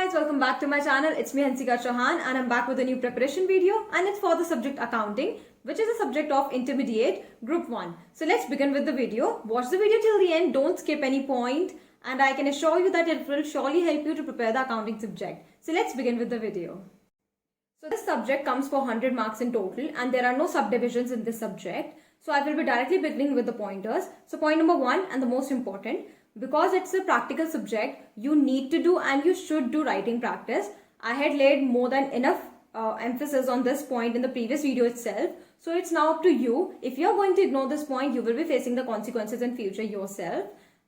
guys, welcome back to my channel. It's me Hansika Chauhan and I'm back with a new preparation video and it's for the subject accounting, which is a subject of intermediate group 1. So let's begin with the video. Watch the video till the end, don't skip any point, and I can assure you that it will surely help you to prepare the accounting subject. So let's begin with the video. So this subject comes for 100 marks in total and there are no subdivisions in this subject. So I will be directly beginning with the pointers. So point number 1 and the most important, because it's a practical subject, you need to do and you should do writing practice. I had laid more than enough emphasis on this point in the previous video itself. So it's now up to you. If you're going to ignore this point, you will be facing the consequences in future yourself.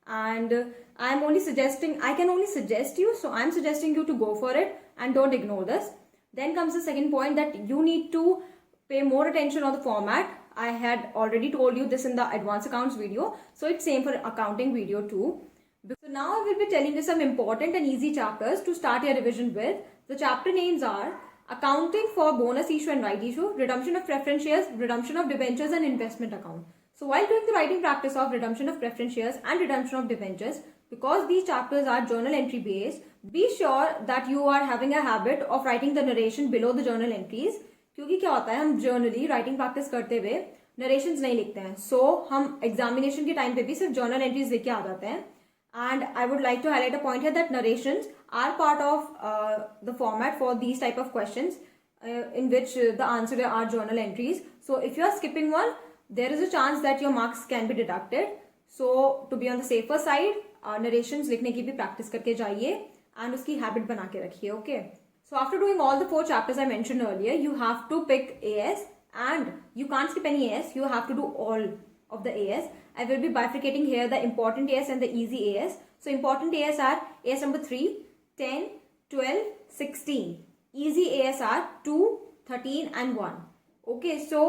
And I can only suggest you, so I'm suggesting you to go for it and don't ignore this. Then comes the second point, that you need to pay more attention on the format. I had already told you this in the advanced accounts video, so it's same for accounting video too. So now I will be telling you some important and easy chapters to start your revision with. The chapter names are accounting for bonus issue and right issue, redemption of preference shares, redemption of debentures and investment account. So while doing the writing practice of redemption of preference shares and redemption of debentures, because these chapters are journal entry based, be sure that you are having a habit of writing the narration below the journal entries. क्योंकि क्या होता है, हम generally writing practice करते हुए narrations नहीं लिखते हैं, सो हम एग्जामिनेशन के टाइम पे भी सिर्फ जर्नल एंट्रीज लेके आ जाते हैं. And I would like to highlight a point है that narrations are part of the format for these type of questions in which the answer are journal entries. So if you are skipping one, there is a chance that your marks can be deducted. So to be on the safer side, narrations लिखने की भी practice करके जाइए and उसकी habit बना के रखिए. Okay. So after doing all the 4 chapters I mentioned earlier, you have to pick AS and you can't skip any AS. You have to do all of the AS. I will be bifurcating here the important AS and the easy AS. So important AS are AS number 3, 10, 12, 16. Easy AS are 2, 13 and 1. Okay, so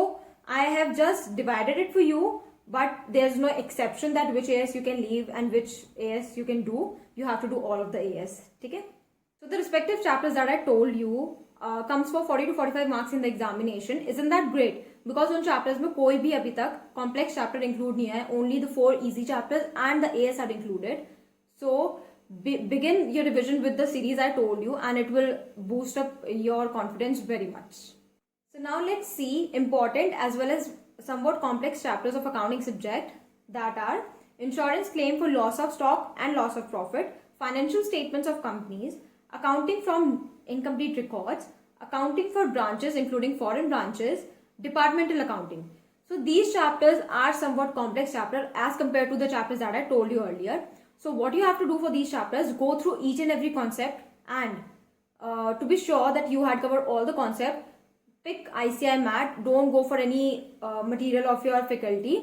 I have just divided it for you, but there's no exception that which AS you can leave and which AS you can do. You have to do all of the AS. Okay? So the respective chapters that I told you comes for 40 to 45 marks in the examination. Isn't that great? Because उन chapters में कोई भी अभी तक complex chapter include नहीं है. Only the 4 easy chapters and the AS are included. So begin your revision with the series I told you and it will boost up your confidence very much. So now let's see important as well as somewhat complex chapters of accounting subject, that are insurance claim for loss of stock and loss of profit, financial statements of companies, accounting from incomplete records, accounting for branches including foreign branches, departmental accounting. So these chapters are somewhat complex chapters as compared to the chapters that I told you earlier. So what you have to do for these chapters, go through each and every concept and to be sure that you had covered all the concept, pick ICI Math. Don't go for any material of your faculty,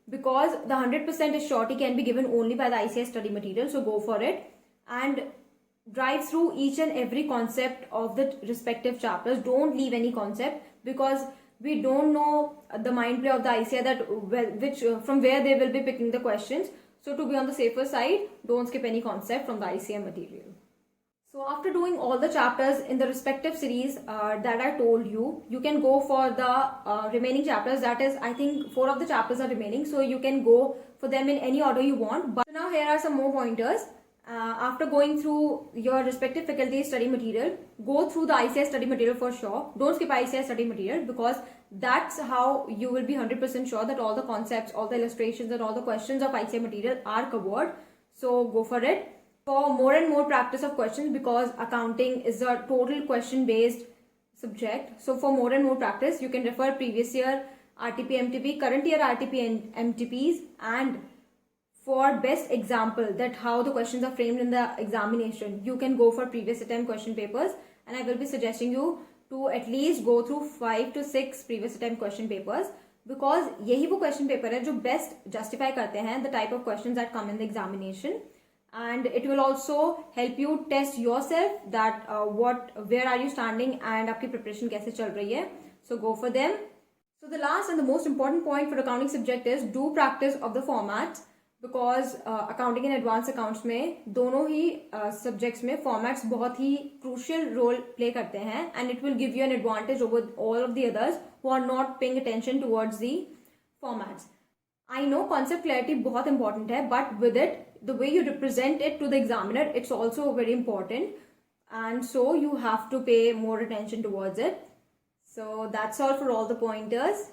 because the 100% surety can be given only by the ICI study material. So go for it and drive through each and every concept of the respective chapters. Don't leave any concept, because we don't know the mind play of the ICI, that from where they will be picking the questions. So to be on the safer side, don't skip any concept from the ICI material. So after doing all the chapters in the respective series that I told you, you can go for the remaining chapters. That is, I think 4 of the chapters are remaining, so you can go for them in any order you want. But now here are some more pointers. After going through your respective faculty study material, go through the ICI study material for sure. Don't skip ICI study material, because that's how you will be 100% sure that all the concepts, all the illustrations and all the questions of ICI material are covered. So go for it. For more and more practice of questions, because accounting is a total question based subject. So for more and more practice, you can refer previous year RTP MTP, current year RTP and MTPs, and for best example that how the questions are framed in the examination, you can go for previous attempt question papers, and I will be suggesting you to at least go through 5 to 6 previous attempt question papers, because यही वो question paper है जो best justify करते हैं the type of questions that come in the examination, and it will also help you test yourself that where are you standing and आपकी preparation कैसे चल रही है. So go for them. So the last and the most important point for accounting subject is do practice of the formats, because accounting and advance accounts में दोनों ही subjects में formats बहुत ही crucial role play करते हैं, and it will give you an advantage over all of the others who are not paying attention towards the formats. I know concept clarity बहुत important है, but with it the way you represent it to the examiner, it's also very important. and so you have to pay more attention towards it. So that's all for all the pointers.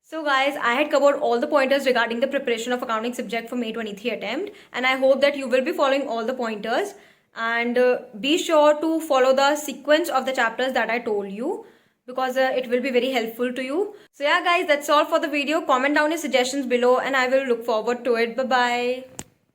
So guys, I had covered all the pointers regarding the preparation of accounting subject for May 23 attempt, and I hope that you will be following all the pointers, and be sure to follow the sequence of the chapters that I told you, because it will be very helpful to you. So yeah guys, that's all for the video. Comment down your suggestions below and I will look forward to it. Bye bye.